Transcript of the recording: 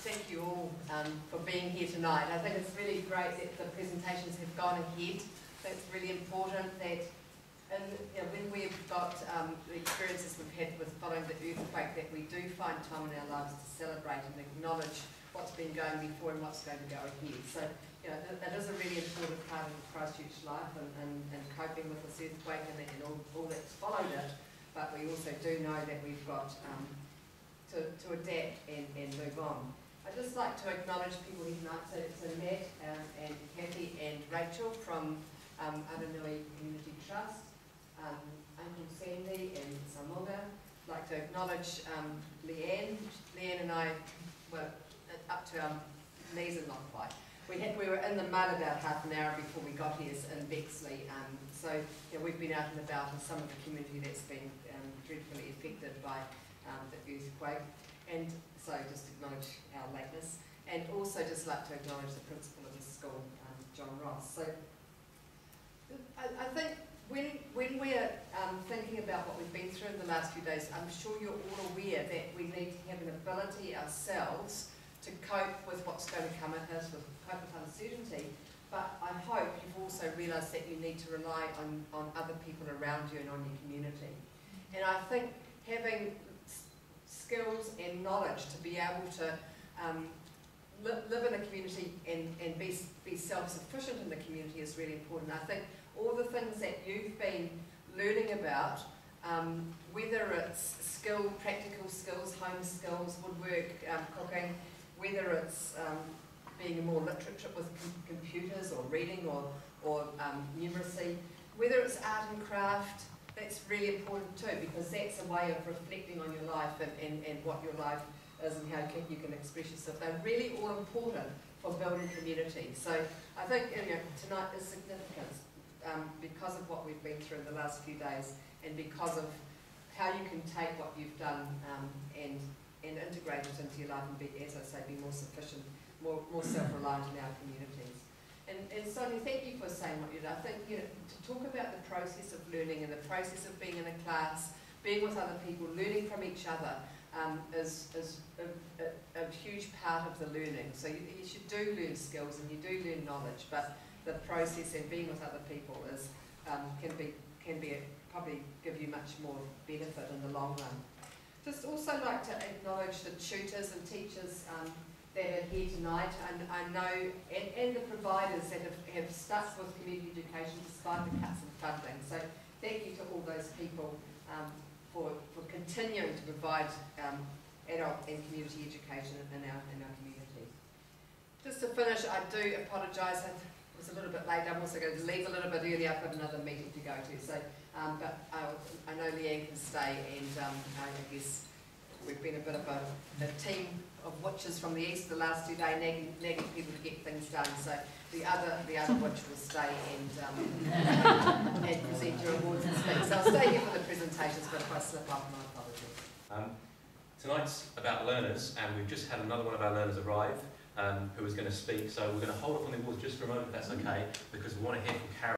thank you all for being here tonight. I think it's really great that the presentations have gone ahead. It's really important that when we've got the experiences we've had with following the earthquake, that we do find time in our lives to celebrate and acknowledge what's been going before and what's going to go ahead. So, that is a really important part of the Christchurch life and coping with this earthquake and all that's followed it. But we also do know that we've got to adapt and move on. I'd just like to acknowledge people here tonight. So Matt and Kathy and Rachel from Aranui Community Trust, Uncle Sandy and Samoga. I'd like to acknowledge Leanne. Leanne and I were up to our knees and not quite. We were in the mud about half an hour before we got here in Bexley. So we've been out and about in some of the community that's been dreadfully affected by the earthquake, and so just acknowledge our lateness, and also just like to acknowledge the principal of the school, John Ross. So I think when we're thinking about what we've been through in the last few days, I'm sure you're all aware that we need to have an ability ourselves to cope with what's going to come at us, with cope with uncertainty. But I hope you've also realised that you need to rely on other people around you and on your community. And I think having skills and knowledge to be able to live in a community and be self-sufficient in the community is really important. I think all the things that you've been learning about, whether it's practical skills, home skills, woodwork, cooking, whether it's being more literate with computers or reading or numeracy, whether it's art and craft, that's really important too, because that's a way of reflecting on your life and what your life is and how you can express yourself. They're really all important for building community. So I think tonight is significant because of what we've been through in the last few days, and because of how you can take what you've done and integrate it into your life and be, as I say, be more sufficient, more self-reliant in our communities. And Sonia, thank you for saying what you did. I think to talk about the process of learning and the process of being in a class, being with other people, learning from each other is a huge part of the learning. So you should do learn skills and you do learn knowledge, but the process and being with other people is probably give you much more benefit in the long run. Just also like to acknowledge the tutors and teachers that are here tonight, and I know, and the providers that have stuck with community education despite the cuts in funding. So thank you to all those people for continuing to provide adult and community education in our community. Just to finish, I do apologise. I was a little bit late. I'm also going to leave a little bit early. I've got another meeting to go to. So, but I know Leanne can stay, and I guess we've been a bit of a team of witches from the east the last 2 days, nagging people to get things done. So the other witch will stay and present your awards and speak. So I'll stay here for the presentations, but if I slip up, my apologies. Tonight's about learners, and we've just had another one of our learners arrive who is going to speak. So we're going to hold up on the awards just for a moment, if that's okay, because we want to hear from Karen.